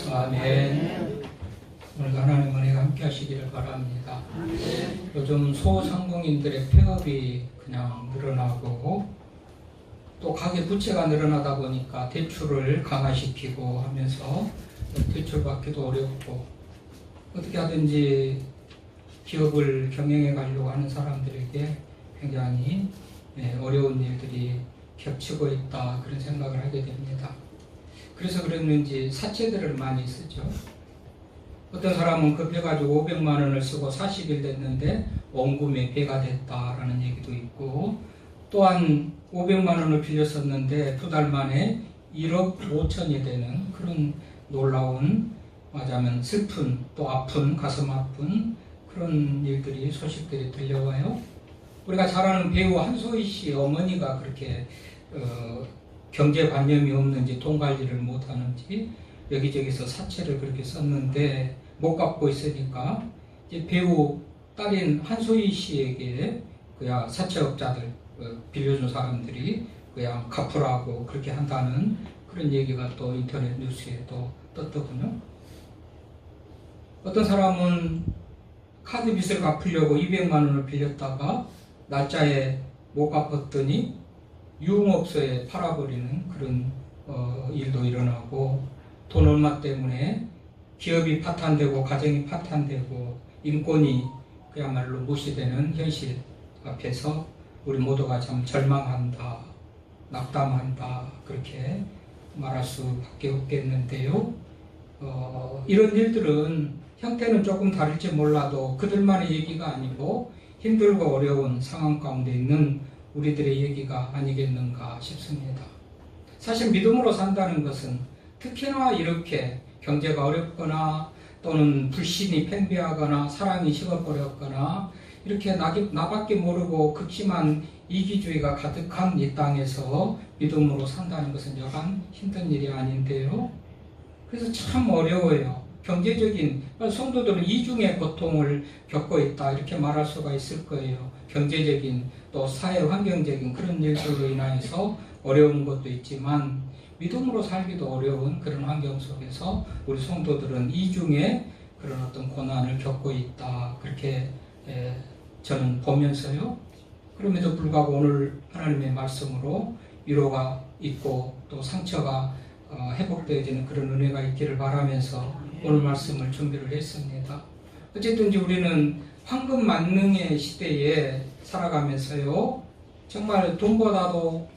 아멘. 오늘 하나님 은혜가 함께 하시기를 바랍니다. 요즘 소상공인들의 폐업이 그냥 늘어나고 또 가계 부채가 늘어나다 보니까 대출을 강화시키고 하면서 대출 받기도 어렵고 어떻게 하든지 기업을 경영해 가려고 하는 사람들에게 굉장히 어려운 일들이 겹치고 있다, 그런 생각을 하게 됩니다. 그래서 그랬는지 사채들을 많이 쓰죠. 어떤 사람은 급해가지고 500만 원을 쓰고 40일 됐는데 원금의 배가 됐다라는 얘기도 있고, 또한 500만 원을 빌렸었는데 2달 만에 1억 5천이 되는 그런 놀라운, 말하자면 슬픈, 또 아픈, 가슴 아픈 그런 일들이, 소식들이 들려와요. 우리가 잘 아는 배우 한소희 씨 어머니가 그렇게 경제관념이 없는지 돈 관리를 못하는지 여기저기서 사채를 그렇게 썼는데 못 갚고 있으니까 이제 배우 딸인 한소희 씨에게 그냥 사채업자들, 빌려준 사람들이 그냥 갚으라고 그렇게 한다는 그런 얘기가 또 인터넷 뉴스에 또 떴더군요. 어떤 사람은 카드 빚을 갚으려고 200만 원을 빌렸다가 날짜에 못 갚았더니 유흥업소에 팔아버리는 그런 일도 일어나고, 돈 얼마 때문에 기업이 파탄되고 가정이 파탄되고 인권이 그야말로 무시되는 현실 앞에서 우리 모두가 참 절망한다, 낙담한다, 그렇게 말할 수밖에 없겠는데요. 이런 일들은 형태는 조금 다를지 몰라도 그들만의 얘기가 아니고 힘들고 어려운 상황 가운데 있는 우리들의 얘기가 아니겠는가 싶습니다. 사실 믿음으로 산다는 것은 특히나 이렇게 경제가 어렵거나 또는 불신이 팽배하거나 사랑이 식어버렸거나 이렇게 나밖에 모르고 극심한 이기주의가 가득한 이 땅에서 믿음으로 산다는 것은 여간 힘든 일이 아닌데요. 그래서 참 어려워요. 경제적인, 성도들은 이중의 고통을 겪고 있다, 이렇게 말할 수가 있을 거예요. 경제적인 또 사회 환경적인 그런 일들로 인하여서 어려운 것도 있지만 믿음으로 살기도 어려운 그런 환경 속에서 우리 성도들은 이중의 그런 어떤 고난을 겪고 있다, 그렇게 저는 보면서요. 그럼에도 불구하고 오늘 하나님의 말씀으로 위로가 있고 또 상처가 회복되어지는 그런 은혜가 있기를 바라면서 오늘 말씀을 준비를 했습니다. 어쨌든 우리는 황금 만능의 시대에 살아가면서요, 정말 돈보다도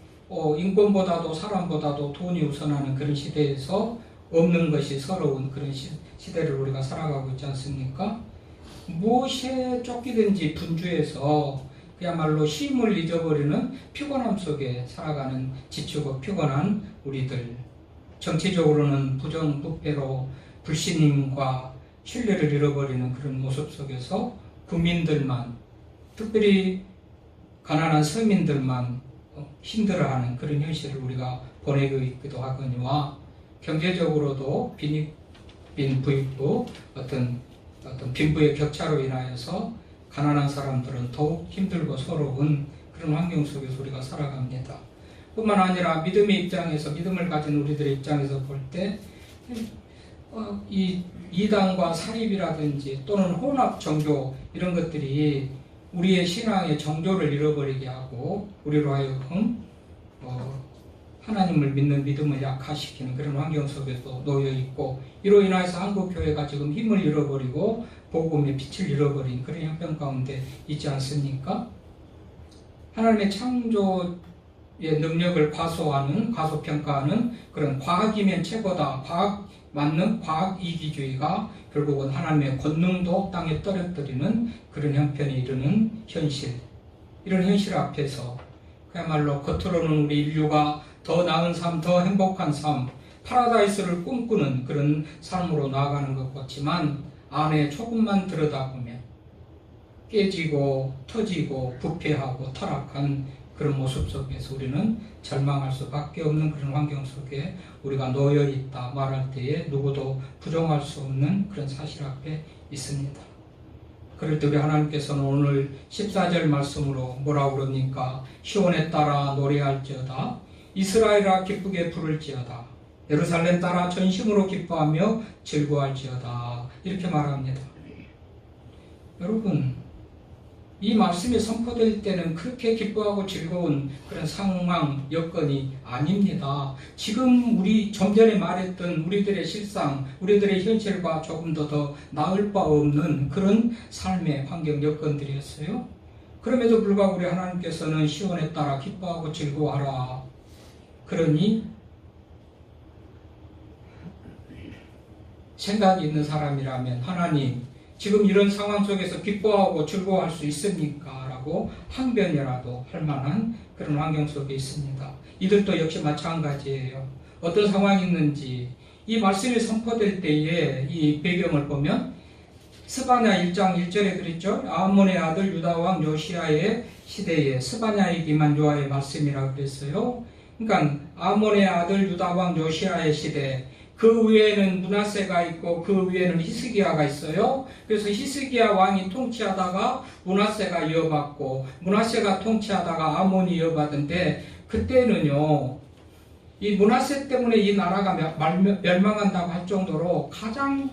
인권보다도 사람보다도 돈이 우선하는 그런 시대에서 없는 것이 서러운 그런 시대를 우리가 살아가고 있지 않습니까? 무엇에 쫓기든지 분주해서 그야말로 쉼을 잊어버리는 피곤함 속에 살아가는 지치고 피곤한 우리들, 정치적으로는 부정부패로 불신임과 신뢰를 잃어버리는 그런 모습 속에서 국민들만, 특별히 가난한 서민들만 힘들어하는 그런 현실을 우리가 보내고 있기도 하거니와, 경제적으로도 빈익빈 부익부, 어떤 빈부의 격차로 인하여서 가난한 사람들은 더욱 힘들고 서러운 그런 환경 속에서 우리가 살아갑니다. 뿐만 아니라 믿음의 입장에서, 믿음을 가진 우리들의 입장에서 볼 때 이 이단과 사립이라든지 또는 혼합 종교, 이런 것들이 우리의 신앙의 정조를 잃어버리게 하고 우리로 하여금 하나님을 믿는 믿음을 약화시키는 그런 환경 속에서 놓여 있고, 이로 인해서 한국교회가 지금 힘을 잃어버리고 복음의 빛을 잃어버린 그런 형편 가운데 있지 않습니까? 하나님의 창조의 능력을 과소평가하는 그런 과학이면 최고다, 과학 맞는 과학 이기주의가 결국은 하나님의 권능도 땅에 떨어뜨리는 그런 형편에 이르는 현실, 이런 현실 앞에서 그야말로 겉으로는 우리 인류가 더 나은 삶, 더 행복한 삶, 파라다이스를 꿈꾸는 그런 삶으로 나아가는 것 같지만 안에 조금만 들여다보면 깨지고 터지고 부패하고 타락한 그런 모습 속에서 우리는 절망할 수밖에 없는 그런 환경 속에 우리가 놓여 있다 말할 때에 누구도 부정할 수 없는 그런 사실 앞에 있습니다. 그럴 때 우리 하나님께서는 오늘 14절 말씀으로 뭐라고 그럽니까? 시온에 따라 노래할지어다, 이스라엘아 기쁘게 부를지어다, 예루살렘 따라 전심으로 기뻐하며 즐거워할지어다. 이렇게 말합니다. 여러분, 이 말씀이 선포될 때는 그렇게 기뻐하고 즐거운 그런 상황, 여건이 아닙니다. 지금 우리 좀 전에 말했던 우리들의 실상, 우리들의 현실과 조금 더 나을 바 없는 그런 삶의 환경, 여건들이었어요. 그럼에도 불구하고 우리 하나님께서는 시온에 따라 기뻐하고 즐거워하라. 그러니 생각이 있는 사람이라면 하나님, 지금 이런 상황 속에서 기뻐하고 즐거워할 수 있습니까? 라고 항변이라도 할 만한 그런 환경 속에 있습니다. 이들도 역시 마찬가지예요. 어떤 상황이 있는지 이 말씀이 선포될 때에 이 배경을 보면 스바냐 1장 1절에 그랬죠. 아몬의 아들 유다왕 요시야의 시대에 스바냐의 기만 요하의 말씀이라고 그랬어요. 그러니까 아몬의 아들 유다왕 요시야의 시대, 그 위에는 므낫세가 있고 그 위에는 히스기야가 있어요. 그래서 히스기야 왕이 통치하다가 므낫세가 이어받고 므낫세가 통치하다가 아몬이 이어받은데, 그때는요 이 므낫세 때문에 이 나라가 멸망한다고 할 정도로 가장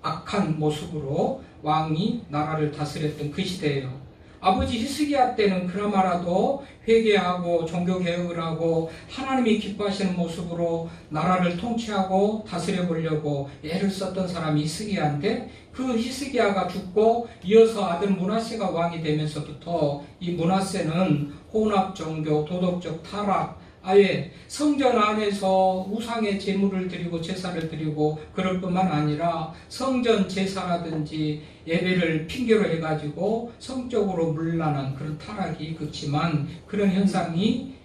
악한 모습으로 왕이 나라를 다스렸던 그 시대예요. 아버지 히스기야 때는 그나마라도 회개하고 종교개혁을 하고 하나님이 기뻐하시는 모습으로 나라를 통치하고 다스려 보려고 애를 썼던 사람이 히스기야인데, 그 히스기야가 죽고 이어서 아들 므낫세가 왕이 되면서부터 이 므낫세는 혼합 종교, 도덕적 타락, 아예 성전 안에서 우상의 제물을 드리고 제사를 드리고 그럴 뿐만 아니라 성전 제사라든지 예배를 핑계로 해가지고 성적으로 물러난 그런 타락이 극심한 그런 현상이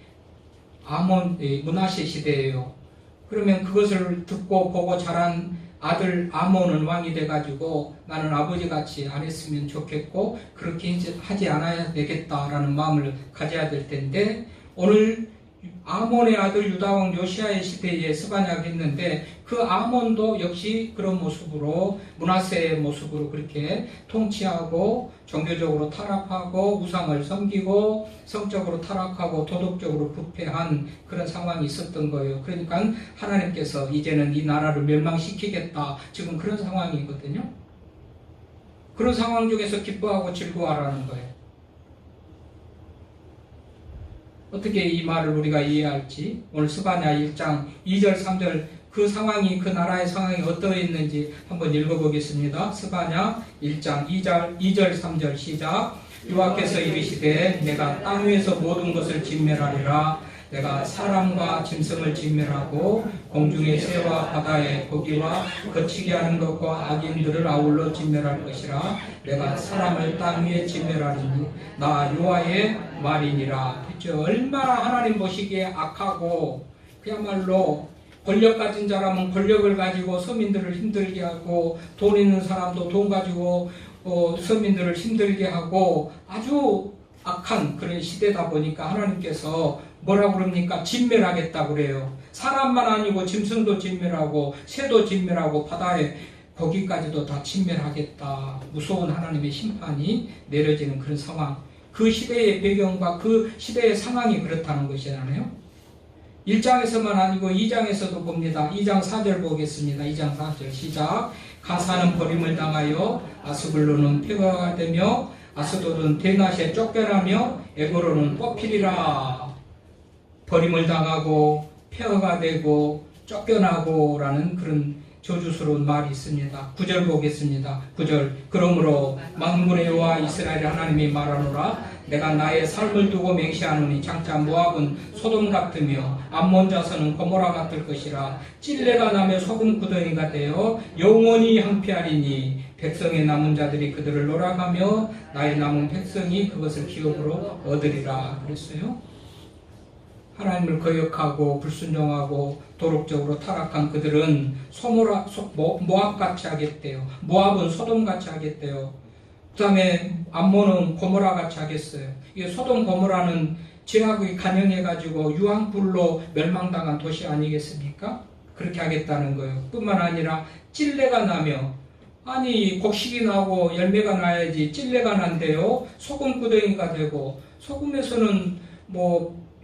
므낫세 시대예요. 그러면 그것을 듣고 보고 자란 아들 아몬은 왕이 돼가지고 나는 아버지같이 안 했으면 좋겠고 그렇게 하지 않아야 되겠다라는 마음을 가져야 될 텐데, 오늘 아몬의 아들 유다왕 요시야의 시대에 스바냐가 있는데 그 아몬도 역시 그런 모습으로 므낫세의 모습으로 그렇게 통치하고 종교적으로 타락하고 우상을 섬기고 성적으로 타락하고 도덕적으로 부패한 그런 상황이 있었던 거예요. 그러니까 하나님께서 이제는 이 나라를 멸망시키겠다, 지금 그런 상황이거든요. 그런 상황 중에서 기뻐하고 즐거워하라는 거예요. 어떻게 이 말을 우리가 이해할지, 오늘 스바냐 1장 2절 3절 그 상황이, 그 나라의 상황이 어떠했는지 한번 읽어보겠습니다. 스바냐 1장 2절 3절 시작. 여호와께서 이르시되 내가 땅 위에서 모든 것을 진멸하리라. 내가 사람과 짐승을 진멸하고 공중의 새와 바다의 고기와 거치게 하는 것과 악인들을 아울러 진멸할 것이라. 내가 사람을 땅 위에 진멸하리니 나 여호와의 말이니라. 그렇죠? 얼마나 하나님 보시기에 악하고, 그야말로 권력 가진 자라면 권력을 가지고 서민들을 힘들게 하고, 돈 있는 사람도 돈 가지고 서민들을 힘들게 하고 아주 악한 그런 시대다 보니까 하나님께서 뭐라고 그럽니까? 진멸하겠다고 그래요. 사람만 아니고 짐승도 진멸하고 새도 진멸하고 바다에 고기까지도 다 진멸하겠다. 무서운 하나님의 심판이 내려지는 그런 상황. 그 시대의 배경과 그 시대의 상황이 그렇다는 것이잖아요. 1장에서만 아니고 2장에서도 봅니다. 2장 4절 보겠습니다. 2장 4절 시작. 가사는 버림을 당하여 아스글론은 폐허가 되며 아스돗은 대낮에 쫓겨나며 에고로는 뽑히리라. 버림을 당하고 폐허가 되고 쫓겨나고 라는 그런 저주스러운 말이 있습니다. 9절 보겠습니다. 9절. 그러므로 만군의 여호와 이스라엘 하나님이 말하노라. 내가 나의 삶을 두고 맹세하노니 장차 모압은 소돔 같으며 암몬 자손은 고모라 같을 것이라. 찔레가 나며 소금 구덩이가 되어 영원히 항폐하리니 백성의 남은 자들이 그들을 노락하며 나의 남은 백성이 그것을 기업으로 얻으리라. 그랬어요. 하나님을 거역하고 불순종하고 도덕적으로 타락한 그들은 모압같이 하겠대요. 모압은 소돔같이 하겠대요. 그 다음에 암몬은 고모라같이 하겠어요. 이게 소돔 고모라는 죄악이 간영해가지고 유황불로 멸망당한 도시 아니겠습니까? 그렇게 하겠다는 거예요. 뿐만 아니라 찔레가 나며, 아니 곡식이 나고 열매가 나야지 찔레가 난대요. 소금 구덩이가 되고, 소금에서는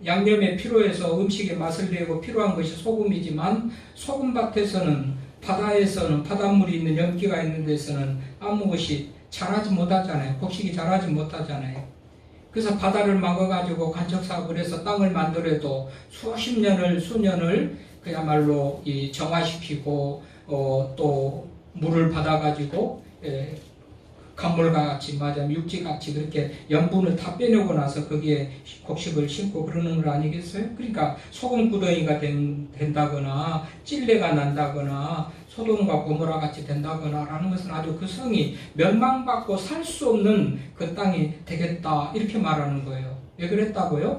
양념에 필요해서 음식에 맛을 내고 필요한 것이 소금이지만 소금밭에서는 바다에서는 바닷물이 있는 연기가 있는 데서는 아무 것이 자라지 못하잖아요. 곡식이 자라지 못하잖아요. 그래서 바다를 막아가지고 간척사업을 해서 땅을 만들어도 수십 년을 수년을 그야말로 정화시키고 또 물을 받아가지고 간물같이 맞아 육지같이 그렇게 염분을 다 빼내고 나서 거기에 곡식을 심고 그러는 거 아니겠어요? 그러니까 소금구덩이가 된다거나 찔레가 난다거나 소돔과 고모라 같이 된다거나 라는 것은 아주 그 성이 멸망받고 살 수 없는 그 땅이 되겠다 이렇게 말하는 거예요. 왜 그랬다고요?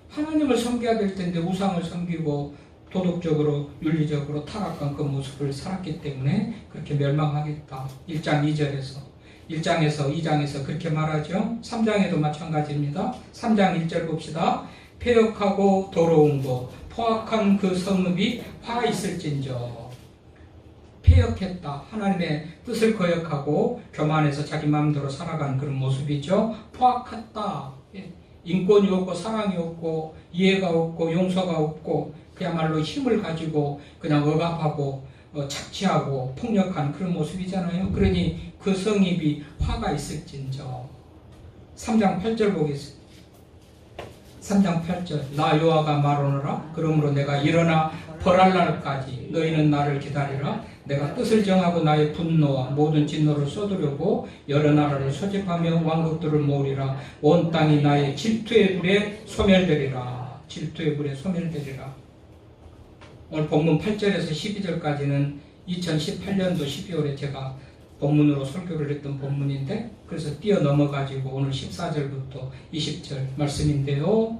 하나님을 섬겨야 될 텐데 우상을 섬기고 도덕적으로 윤리적으로 타락한 그 모습을 살았기 때문에 그렇게 멸망하겠다. 1장 2절에서 1장에서 2장에서 그렇게 말하죠. 3장에도 마찬가지입니다. 3장 1절 봅시다. 패역하고 더러운 것 포악한 그 성읍이 화 있을진저. 패역했다. 하나님의 뜻을 거역하고 교만해서 자기 마음대로 살아가는 그런 모습이죠. 포악했다. 인권이 없고 사랑이 없고 이해가 없고 용서가 없고 그야말로 힘을 가지고 그냥 억압하고 착취하고 폭력한 그런 모습이잖아요. 그러니 그 성읍이 화가 있을진저. 3장 8절 보겠습니다. 3장 8절 나 여호와가 말하노라. 그러므로 내가 일어나 벌할 날까지 너희는 나를 기다리라. 내가 뜻을 정하고 나의 분노와 모든 진노를 쏟으려고 여러 나라를 소집하며 왕국들을 모으리라. 온 땅이 나의 질투의 불에 소멸되리라. 질투의 불에 소멸되리라. 오늘 본문 8절에서 12절까지는 2018년도 12월에 제가 본문으로 설교를 했던 본문인데 그래서 뛰어넘어가지고 오늘 14절부터 20절 말씀인데요.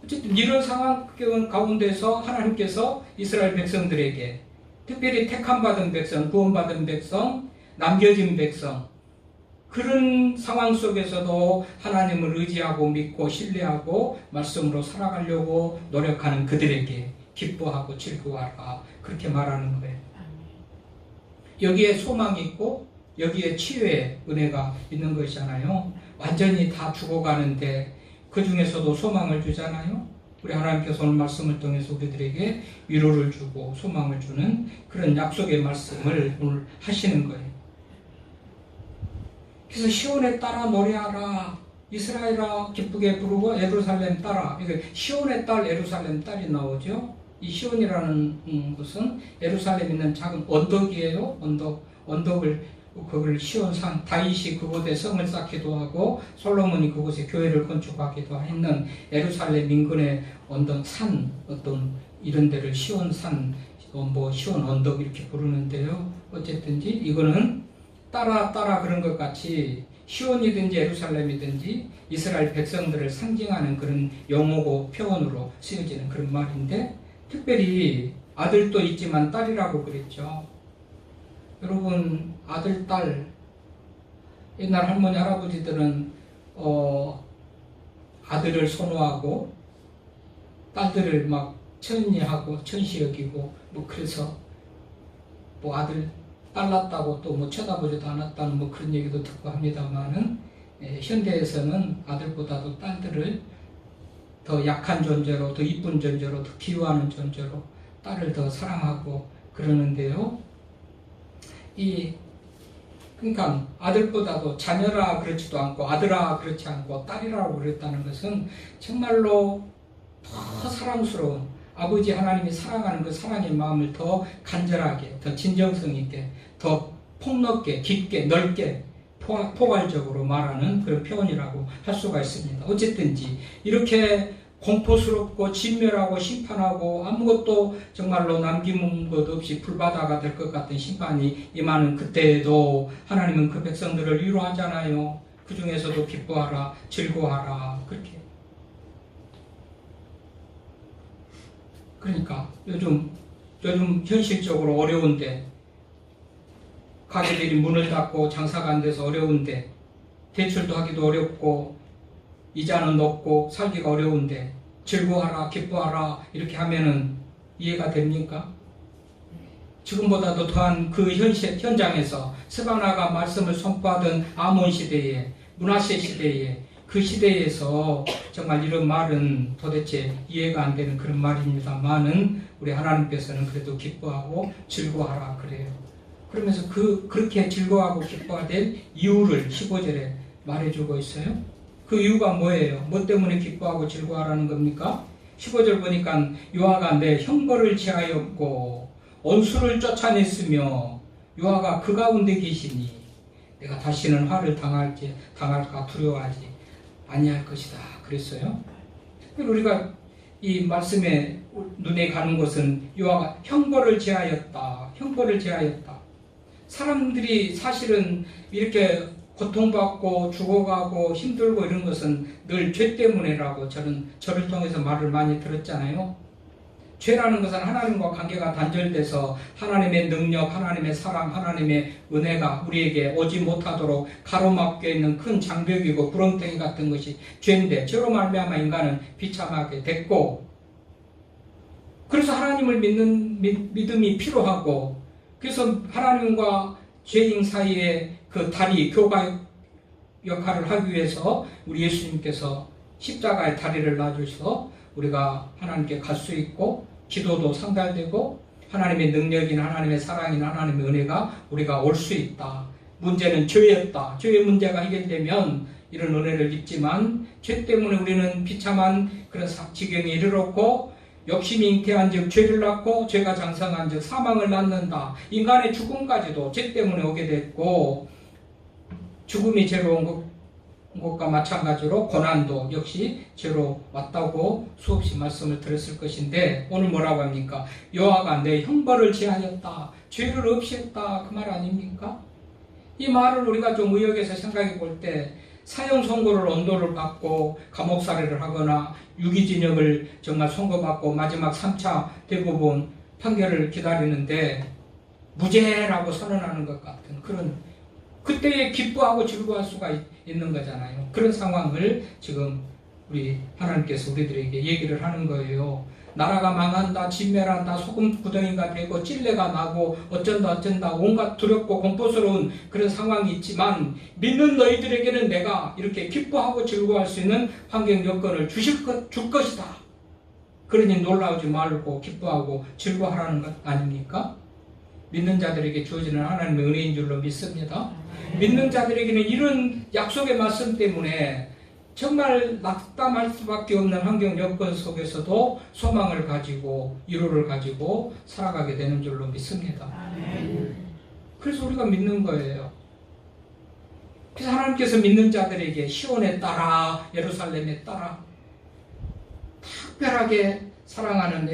어쨌든 이런 상황 가운데서 하나님께서 이스라엘 백성들에게 특별히 택함받은 백성, 구원받은 백성, 남겨진 백성 그런 상황 속에서도 하나님을 의지하고 믿고 신뢰하고 말씀으로 살아가려고 노력하는 그들에게 기뻐하고 즐거워하라 그렇게 말하는 거예요. 여기에 소망이 있고 여기에 치유의 은혜가 있는 것이잖아요. 완전히 다 죽어가는데 그 중에서도 소망을 주잖아요. 우리 하나님께서 오늘 말씀을 통해서 우리들에게 위로를 주고 소망을 주는 그런 약속의 말씀을 오늘 하시는 거예요. 그래서 시온에 따라 노래하라. 이스라엘아 기쁘게 부르고 예루살렘 따라. 이게 시온의 딸 예루살렘 딸이 나오죠. 이 시온이라는 것은 예루살렘에 있는 작은 언덕이에요. 언덕을 그걸 시온산 다윗이 그곳에 성을 쌓기도 하고 솔로몬이 그곳에 교회를 건축하기도 했는 예루살렘 인근의 언덕 산 어떤 이런 데를 시온산 시온 언덕 이렇게 부르는데요. 어쨌든지 이거는 따라 그런 것 같이 시온이든지 예루살렘이든지 이스라엘 백성들을 상징하는 그런 용어고 표현으로 쓰여지는 그런 말인데 특별히 아들도 있지만 딸이라고 그랬죠. 여러분 아들, 딸 옛날 할머니, 할아버지들은 아들을 선호하고 딸들을 막 천리하고 천시 여기고 뭐 그래서 뭐 아들 딸 낳았다고 또 뭐 쳐다보지도 않았다는 뭐 그런 얘기도 듣고 합니다만은 현대에서는 아들보다도 딸들을 더 약한 존재로 더 이쁜 존재로 더 기여하는 존재로 딸을 더 사랑하고 그러는데요. 그러니까 아들보다도 자녀라 그렇지도 않고 아들아 그렇지 않고 딸이라고 그랬다는 것은 정말로 더 사랑스러운 아버지 하나님이 사랑하는 그 사랑의 마음을 더 간절하게 더 진정성 있게 더 폭넓게 깊게 넓게 포괄적으로 말하는 그런 표현이라고 할 수가 있습니다. 어쨌든지 이렇게 공포스럽고 진멸하고 심판하고 아무것도 정말로 남김은 것 없이 불바다가 될 것 같은 심판이 임하는 그때에도 하나님은 그 백성들을 위로하잖아요. 그 중에서도 기뻐하라 즐거워하라 그렇게. 그러니까 요즘 현실적으로 어려운데 가게들이 문을 닫고 장사가 안 돼서 어려운데 대출도 하기도 어렵고 이자는 높고 살기가 어려운데 즐거워하라 기뻐하라 이렇게 하면은 이해가 됩니까? 지금보다도 더한 그 현장에서 스바나가 말씀을 선포하던 아몬 시대에 문하세 시대에 그 시대에서 정말 이런 말은 도대체 이해가 안 되는 그런 말입니다만은 우리 하나님께서는 그래도 기뻐하고 즐거워하라 그래요. 그러면서 그렇게 즐거워하고 기뻐해야 될 이유를 15절에 말해주고 있어요. 그 이유가 뭐예요? 뭐 때문에 기뻐하고 즐거워하라는 겁니까? 15절 보니까 요아가 내 형벌을 제하였고 원수를 쫓아냈으며 요아가 그 가운데 계시니 내가 다시는 화를 당할까 두려워하지 아니할 것이다 그랬어요. 우리가 이 말씀에 눈에 가는 것은 요아가 형벌을 제하였다. 형벌을 제하였다. 사람들이 사실은 이렇게 고통받고 죽어가고 힘들고 이런 것은 늘 죄 때문이라고 저를 통해서 말을 많이 들었잖아요. 죄라는 것은 하나님과 관계가 단절돼서 하나님의 능력, 하나님의 사랑, 하나님의 은혜가 우리에게 오지 못하도록 가로막혀 있는 큰 장벽이고 구렁텅이 같은 것이 죄인데 죄로 말미암아 인간은 비참하게 됐고 그래서 하나님을 믿는 믿음이 필요하고 그래서 하나님과 죄인 사이에 그 다리, 교가 역할을 하기 위해서 우리 예수님께서 십자가의 다리를 놔주셔서 우리가 하나님께 갈 수 있고 기도도 상달되고 하나님의 능력이나 하나님의 사랑이나 하나님의 은혜가 우리가 올 수 있다. 문제는 죄였다. 죄의 문제가 해결되면 이런 은혜를 입지만 죄 때문에 우리는 비참한 그런 지경에 이르렀고 욕심이 잉태한 즉 죄를 낳고 죄가 장성한 즉 사망을 낳는다. 인간의 죽음까지도 죄 때문에 오게 됐고 죽음이 죄로 온 것과 마찬가지로 고난도 역시 죄로 왔다고 수없이 말씀을 드렸을 것인데 오늘 뭐라고 합니까? 요아가 내 형벌을 제하였다. 죄를 없앴다. 그 말 아닙니까? 이 말을 우리가 좀 의역해서 생각해 볼 때 사형 선고를 언도를 받고 감옥 살해를 하거나 유기징역을 정말 선고받고 마지막 3차 대법원 판결을 기다리는데 무죄라고 선언하는 것 같은 그런 그때에 기뻐하고 즐거워할 수가 있는 거잖아요. 그런 상황을 지금 우리 하나님께서 우리들에게 얘기를 하는 거예요. 나라가 망한다, 진멸한다, 소금 구덩이가 되고 찔레가 나고 어쩐다 온갖 두렵고 공포스러운 그런 상황이 있지만 믿는 너희들에게는 내가 이렇게 기뻐하고 즐거워할 수 있는 환경 여건을 줄 것이다. 그러니 놀라우지 말고 기뻐하고 즐거워하라는 것 아닙니까? 믿는 자들에게 주어지는 하나님의 은혜인 줄로 믿습니다. 믿는 자들에게는 이런 약속의 말씀 때문에 정말 낙담할 수밖에 없는 환경 여건 속에서도 소망을 가지고 위로를 가지고 살아가게 되는 줄로 믿습니다. 그래서 우리가 믿는 거예요. 그래서 하나님께서 믿는 자들에게 시온에 따라 예루살렘에 따라 특별하게 사랑하는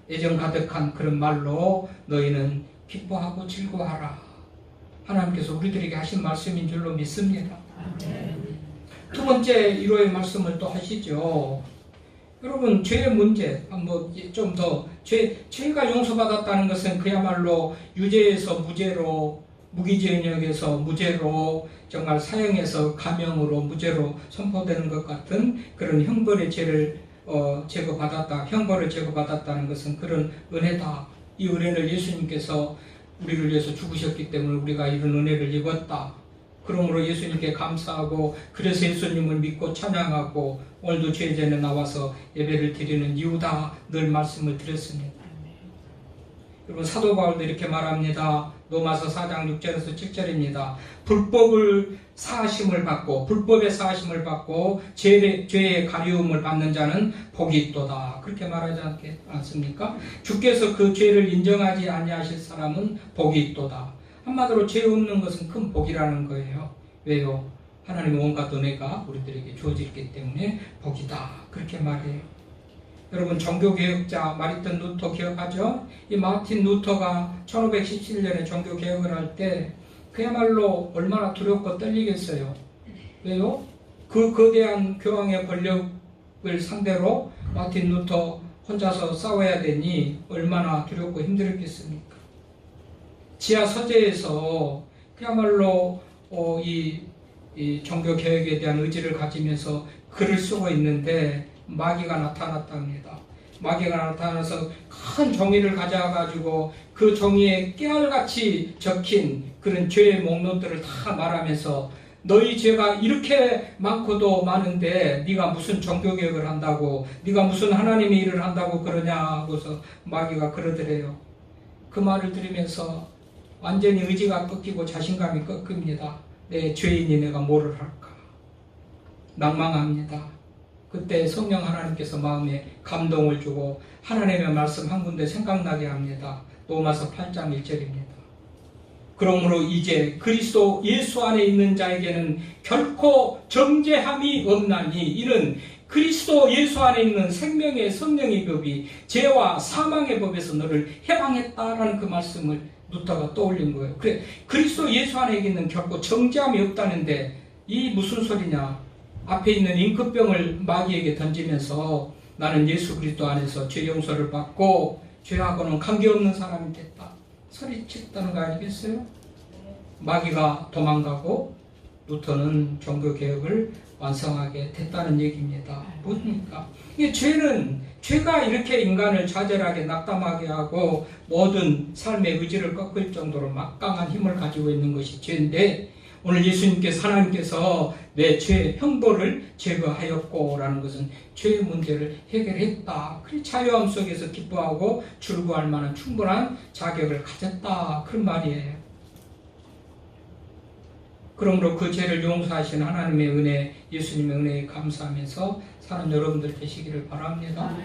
애정 가득한 그런 말로 너희는 기뻐하고 즐거워하라. 하나님께서 우리들에게 하신 말씀인 줄로 믿습니다. 두 번째 1호의 말씀을 또 하시죠. 여러분 죄의 문제 좀 더 죄가 용서받았다는 것은 그야말로 유죄에서 무죄로 무기징역에서 무죄로 정말 사형에서 감형으로 무죄로 선포되는 것 같은 그런 형벌의 죄를 제거받았다. 형벌을 제거받았다는 것은 그런 은혜다. 이 은혜를 예수님께서 우리를 위해서 죽으셨기 때문에 우리가 이런 은혜를 입었다. 그러므로 예수님께 감사하고 그래서 예수님을 믿고 찬양하고 오늘도 죄전에 나와서 예배를 드리는 이유다. 늘 말씀을 드렸습니다. 여러분 사도 바울도 이렇게 말합니다. 로마서 4장 6절에서 7절입니다. 불법의 사하심을 받고 죄의 가리움을 받는 자는 복이 있도다. 그렇게 말하지 않습니까? 주께서 그 죄를 인정하지 아니하실 사람은 복이 있도다. 한마디로 죄 없는 것은 큰 복이라는 거예요. 왜요? 하나님의 온갖 은혜가 우리들에게 주어졌기 때문에 복이다. 그렇게 말해요. 여러분 종교개혁자 마르틴 루터 기억하죠? 이 마르틴 루터가 1517년에 종교개혁을 할 때 그야말로 얼마나 두렵고 떨리겠어요. 왜요? 그 거대한 교황의 권력을 상대로 마르틴 루터 혼자서 싸워야 되니 얼마나 두렵고 힘들었겠습니까? 지하 서재에서 그야말로 이 종교개혁에 대한 의지를 가지면서 글을 쓰고 있는데 마귀가 나타났답니다. 마귀가 나타나서 큰 종이를 가져가지고 그 종이에 깨알같이 적힌 그런 죄의 목록들을 다 말하면서 너희 죄가 이렇게 많고도 많은데 네가 무슨 종교개혁을 한다고, 네가 무슨 하나님의 일을 한다고 그러냐 하고서 마귀가 그러더래요. 그 말을 들으면서 완전히 의지가 꺾이고 자신감이 꺾입니다. 내 죄인이 내가 뭐를 할까? 낭망합니다. 그때 성령 하나님께서 마음에 감동을 주고 하나님의 말씀 한 군데 생각나게 합니다. 로마서 8장 1절입니다. 그러므로 이제 그리스도 예수 안에 있는 자에게는 결코 정죄함이 없나니 이는 그리스도 예수 안에 있는 생명의 성령의 법이 죄와 사망의 법에서 너를 해방했다라는 그 말씀을 루터가 떠올린 거예요. 그래, 그리스도 예수 안에 있는 결코 정죄함이 없다는데 이 무슨 소리냐? 앞에 있는 잉크병을 마귀에게 던지면서 나는 예수 그리스도 안에서 죄 용서를 받고 죄하고는 관계없는 사람이 됐다 소리쳤다는 거 아니겠어요? 마귀가 도망가고 루터는 종교개혁을 완성하게 됐다는 얘기입니다. 뭡니까? 이게 죄가 이렇게 인간을 좌절하게 낙담하게 하고 모든 삶의 의지를 꺾을 정도로 막강한 힘을 가지고 있는 것이 죄인데, 오늘 예수님께서, 하나님께서 내 죄 형벌을 제거하였고 라는 것은 죄의 문제를 해결했다. 그 자유함 속에서 기뻐하고 출구할 만한 충분한 자격을 가졌다, 그런 말이에요. 그러므로 그 죄를 용서하신 하나님의 은혜, 예수님의 은혜에 감사하면서 사는 여러분들 되시기를 바랍니다.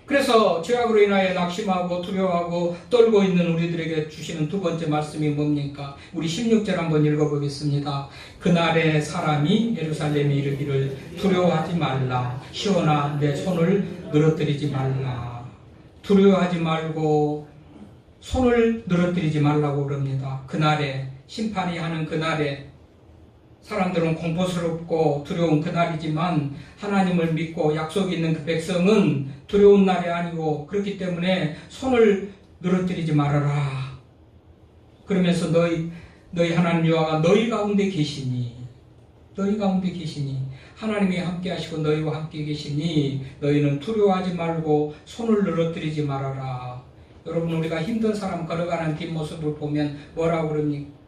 그래서 죄악으로 인하여 낙심하고 두려워하고 떨고 있는 우리들에게 주시는 두 번째 말씀이 뭡니까? 우리 16절 한번 읽어보겠습니다. 그날에 사람이 예루살렘에 이르기를 두려워하지 말라. 시온아 내 손을 늘어뜨리지 말라. 두려워하지 말고 손을 늘어뜨리지 말라고 그럽니다. 그날에, 심판이 하는 그날에 사람들은 공포스럽고 두려운 그날이지만 하나님을 믿고 약속이 있는 그 백성은 두려운 날이 아니고, 그렇기 때문에 손을 늘어뜨리지 말아라. 그러면서 너희 하나님 여호와가 너희 가운데 계시니, 하나님이 함께 하시고 너희와 함께 계시니 너희는 두려워하지 말고 손을 늘어뜨리지 말아라. 여러분, 우리가 힘든 사람 걸어가는 뒷모습을 보면 뭐라고 그럽니까?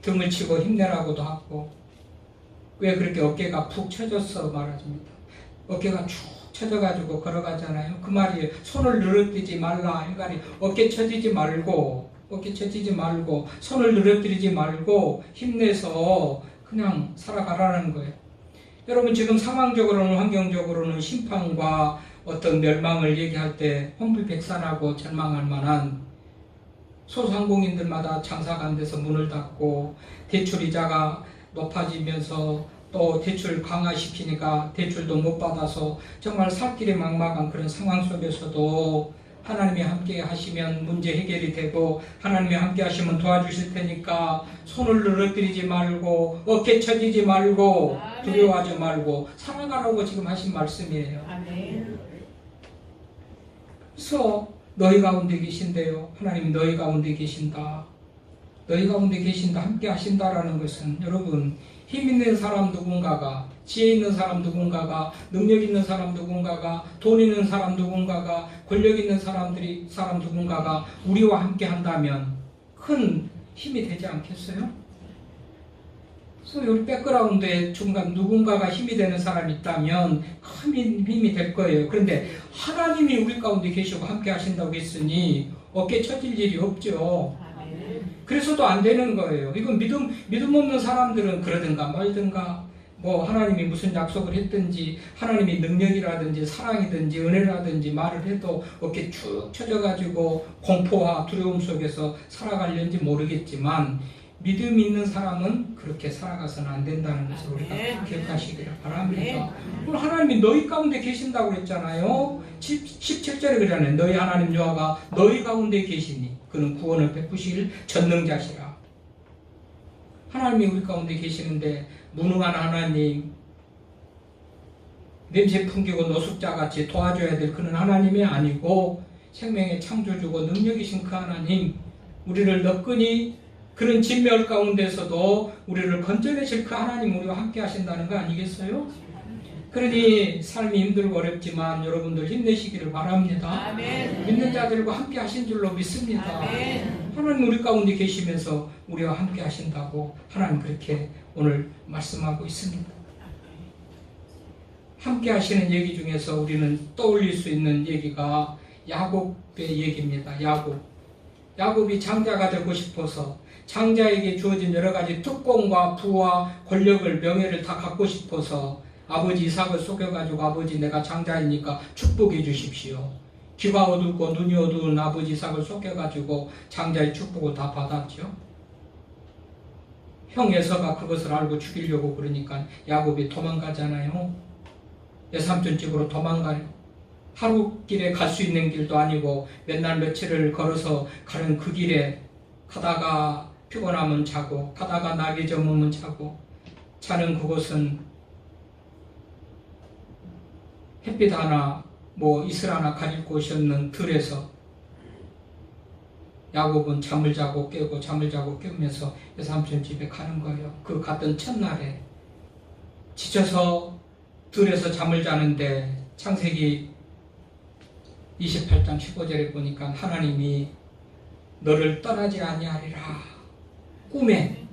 등을 치고 힘내라고도 하고, 왜 그렇게 어깨가 푹 처져서 말하십니다. 어깨가 축 처져가지고 걸어가잖아요. 그 말이에요. 손을 늘어뜨리지 말라. 그러니까 어깨 처지지 말고 손을 늘어뜨리지 말고 힘내서 그냥 살아가라는 거예요. 여러분, 지금 상황적으로는, 환경적으로는 심판과 어떤 멸망을 얘기할 때 혼비백산하고 절망할 만한, 소상공인들마다 장사가 안 돼서 문을 닫고 대출 이자가 높아지면서 또 대출 강화시키니까 대출도 못 받아서 정말 살 길이 막막한 그런 상황 속에서도 하나님이 함께 하시면 문제 해결이 되고, 하나님이 함께 하시면 도와주실 테니까 손을 늘어뜨리지 말고 어깨 처지지 말고 두려워하지 말고 살아가라고 지금 하신 말씀이에요. 그래서 너희 가운데 계신데요. 하나님이 너희 가운데 계신다. 너희 가운데 계신다. 함께 하신다라는 것은, 여러분, 힘 있는 사람 누군가가, 지혜 있는 사람 누군가가, 능력 있는 사람 누군가가, 돈 있는 사람 누군가가, 권력 있는 사람 누군가가 우리와 함께 한다면 큰 힘이 되지 않겠어요? 그래서 우리 백그라운드에 중간 누군가가 힘이 되는 사람이 있다면 큰 힘이 될 거예요. 그런데 하나님이 우리 가운데 계시고 함께 하신다고 했으니 어깨 처질 일이 없죠. 그래서도 안 되는 거예요. 이건 믿음 없는 사람들은 그러든가 말든가, 뭐 하나님이 무슨 약속을 했든지, 하나님이 능력이라든지 사랑이든지 은혜라든지 말을 해도 어깨 쭉 처져가지고 공포와 두려움 속에서 살아가려는지 모르겠지만, 믿음 있는 사람은 그렇게 살아가서는 안 된다는 것을 우리가 기억하시기를 바랍니다. 오늘 하나님이 너희 가운데 계신다고 그랬잖아요. 17절에 그러잖아요. 너희 하나님 여호와가 너희 가운데 계시니 그는 구원을 베푸실 전능자시라. 하나님이 우리 가운데 계시는데 무능한 하나님, 냄새 풍기고 노숙자같이 도와줘야 될 그는 하나님이 아니고 생명의 창조주고 능력이신 그 하나님, 우리를 너끈히 그런 진멸 가운데서도 우리를 건져내실 그 하나님, 우리와 함께 하신다는 거 아니겠어요? 그러니 삶이 힘들고 어렵지만 여러분들 힘내시기를 바랍니다. 아멘. 믿는 자들과 함께 하신 줄로 믿습니다. 아멘. 하나님 우리 가운데 계시면서 우리와 함께 하신다고 하나님 그렇게 오늘 말씀하고 있습니다. 함께 하시는 얘기 중에서 우리는 떠올릴 수 있는 얘기가 야곱의 얘기입니다. 야곱이 장자가 되고 싶어서 장자에게 주어진 여러 가지 특권과 부와 권력을, 명예를 다 갖고 싶어서 아버지 이삭을 속여가지고 아버지 내가 장자이니까 축복해 주십시오. 귀가 어둡고 눈이 어두운 아버지 이삭을 속여가지고 장자의 축복을 다 받았죠. 형 에서가 그것을 알고 죽이려고 그러니까 야곱이 도망가잖아요. 외삼촌 집으로 도망가요. 하루 길에 갈 수 있는 길도 아니고 맨날 며칠을 걸어서 가는 그 길에 가다가 피곤하면 자고 가다가 낙이 저물면 자고 자는 그곳은 햇빛 하나 이슬 하나 가릴 곳이 없는 들에서 야곱은 잠을 자고 깨고 잠을 자고 깨우면서 외삼촌 집에 가는 거예요. 그 갔던 첫날에 지쳐서 들에서 잠을 자는데 창세기 28장 15절에 보니까 하나님이 너를 떠나지 아니하리라. 꿈에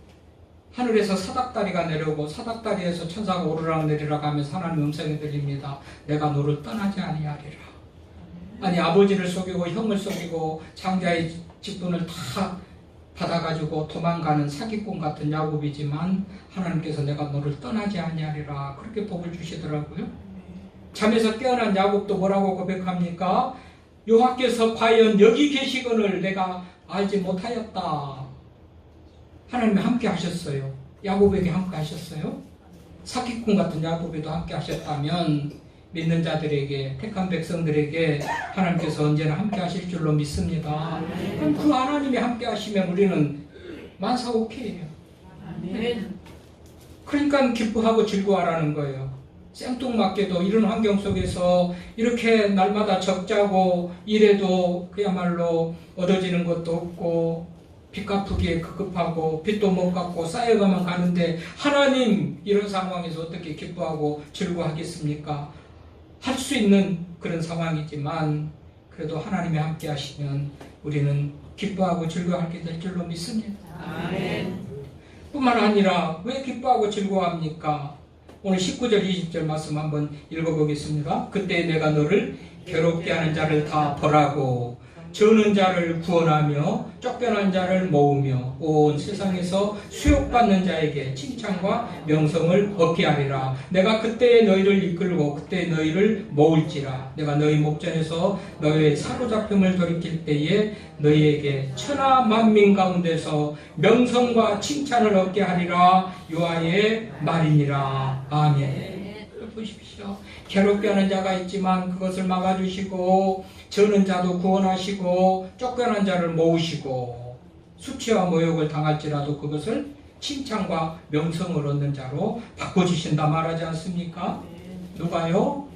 하늘에서 사닥다리가 내려오고 사닥다리에서 천사가 오르락내리락 하면서 하나님 음성이 들립니다. 내가 너를 떠나지 아니하리라. 아니 아버지를 속이고 형을 속이고 장자의 직분을 다 받아가지고 도망가는 사기꾼 같은 야곱이지만 하나님께서 내가 너를 떠나지 아니하리라 그렇게 복을 주시더라고요. 잠에서 깨어난 야곱도 뭐라고 고백합니까? 여호와께서 과연 여기 계시거늘 내가 알지 못하였다. 하나님이 함께 하셨어요. 야곱에게 함께 하셨어요. 사기꾼 같은 야곱에도 함께 하셨다면 믿는 자들에게 택한 백성들에게 하나님께서 언제나 함께 하실 줄로 믿습니다. 그럼 그 하나님이 함께 하시면 우리는 만사오케이예요. 그러니까 기뻐하고 즐거워하라는 거예요. 생뚱맞게도 이런 환경 속에서 이렇게 날마다 적자고 일해도 그야말로 얻어지는 것도 없고 빚 갚기에 급급하고 빚도 못 갚고 쌓여가만 가는데 하나님 이런 상황에서 어떻게 기뻐하고 즐거워하겠습니까? 할 수 있는 그런 상황이지만 그래도 하나님이 함께 하시면 우리는 기뻐하고 즐거워하게 될 줄로 믿습니다. 아멘. 뿐만 아니라 왜 기뻐하고 즐거워합니까? 오늘 19절 20절 말씀 한번 읽어보겠습니다. 그때 내가 너를 괴롭게 하는 자를 다 벌하고 저는 자를 구원하며 쫓겨난 자를 모으며 온 세상에서 수욕받는 자에게 칭찬과 명성을 얻게 하리라. 내가 그때에 너희를 이끌고 그때 너희를 모을지라. 내가 너희 목전에서 너희의 사로잡힘을 돌이킬 때에 너희에게 천하 만민 가운데서 명성과 칭찬을 얻게 하리라. 여호와의 말이니라. 아멘. 보십시오. 괴롭게 하는 자가 있지만 그것을 막아주시고 저는 자도 구원하시고 쫓겨난 자를 모으시고 수치와 모욕을 당할지라도 그것을 칭찬과 명성을 얻는 자로 바꿔주신다 말하지 않습니까? 누가요?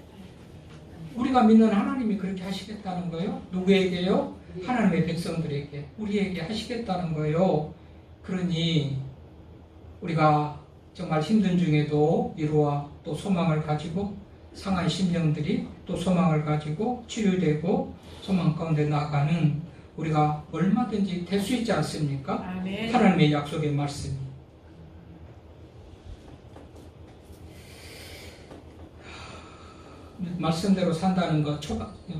우리가 믿는 하나님이 그렇게 하시겠다는 거예요. 누구에게요? 하나님의 백성들에게 우리에게 하시겠다는 거예요. 그러니 우리가 정말 힘든 중에도 위로와 또 소망을 가지고 상한 심령들이 또 소망을 가지고 치유되고 소망 가운데 나아가는 우리가 얼마든지 될 수 있지 않습니까? 아멘. 하나님의 약속의 말씀이. 말씀대로 산다는 것,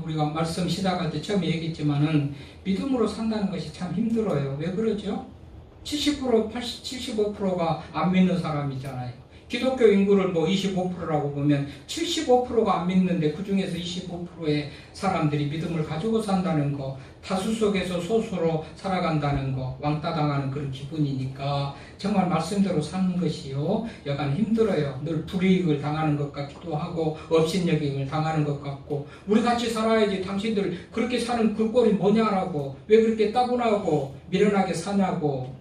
우리가 말씀 시작할 때 처음에 얘기했지만은 믿음으로 산다는 것이 참 힘들어요. 왜 그러죠? 70%, 75%가 안 믿는 사람이잖아요. 기독교 인구를 25%라고 보면 75%가 안 믿는데 그 중에서 25%의 사람들이 믿음을 가지고 산다는 거, 다수 속에서 소수로 살아간다는 거, 왕따 당하는 그런 기분이니까 정말 말씀대로 사는 것이요 여간 힘들어요. 늘 불이익을 당하는 것 같기도 하고 업신여김을 당하는 것 같고 우리 같이 살아야지 당신들 그렇게 사는 그 꼴이 뭐냐라고 왜 그렇게 따분하고 미련하게 사냐고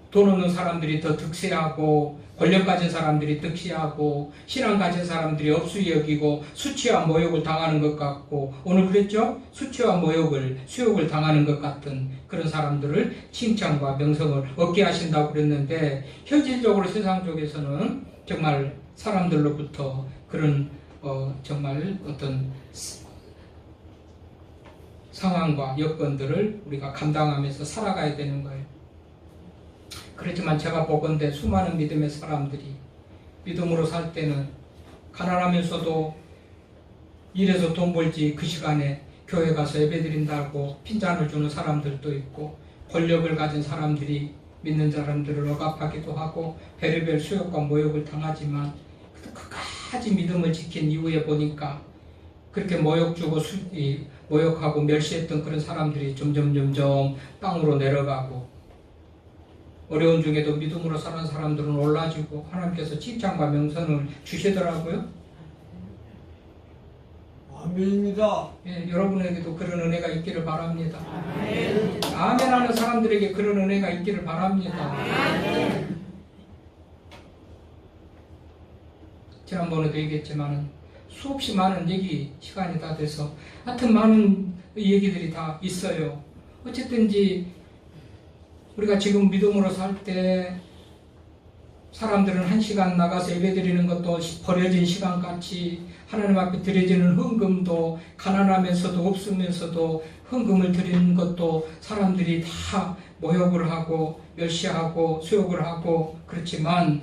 돈 없는 사람들이 더 득세하고 권력 가진 사람들이 득세하고 신앙 가진 사람들이 업수 여기고 수치와 모욕을 당하는 것 같고 오늘 그랬죠? 수치와 모욕을 수욕을 당하는 것 같은 그런 사람들을 칭찬과 명성을 얻게 하신다고 그랬는데 현실적으로 세상 쪽에서는 정말 사람들로부터 그런 정말 어떤 상황과 여건들을 우리가 감당하면서 살아가야 되는 거예요. 그렇지만 제가 보건대 수많은 믿음의 사람들이 믿음으로 살 때는 가난하면서도 일해서 돈 벌지 그 시간에 교회 가서 예배드린다고 핀잔을 주는 사람들도 있고, 권력을 가진 사람들이 믿는 사람들을 억압하기도 하고 별의별 수욕과 모욕을 당하지만 끝까지 믿음을 지킨 이후에 보니까 그렇게 모욕 주고 모욕하고 멸시했던 그런 사람들이 점점 땅으로 내려가고, 어려운 중에도 믿음으로 사는 사람들은 올라지고 하나님께서 칭찬과 명성을 주시더라고요. 아멘입니다. 예, 여러분에게도 그런 은혜가 있기를 바랍니다. 아멘 하는 사람들에게 그런 은혜가 있기를 바랍니다. 지난번에도 얘기했지만 수없이 많은 시간이 다 돼서 하여튼 많은 얘기들이 다 있어요. 어쨌든지 우리가 지금 믿음으로 살 때 사람들은 1시간 나가서 예배드리는 것도 버려진 시간같이, 하나님 앞에 드려지는 헌금도 가난하면서도 없으면서도 헌금을 드리는 것도 사람들이 다 모욕을 하고 멸시하고 수욕을 하고, 그렇지만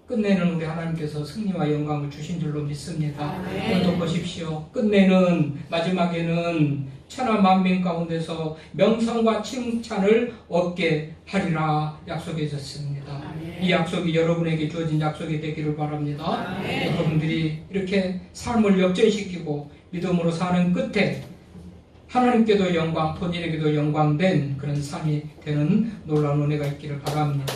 끝내는 우리 하나님께서 승리와 영광을 주신 줄로 믿습니다. 오늘도 보십시오. 끝내는 마지막에는 천하 만민 가운데서 명성과 칭찬을 얻게 하리라 약속해 줬습니다. 이 약속이 여러분에게 주어진 약속이 되기를 바랍니다. 여러분들이 이렇게 삶을 역전시키고 믿음으로 사는 끝에 하나님께도 영광, 본인에게도 영광된 그런 삶이 되는 놀라운 은혜가 있기를 바랍니다.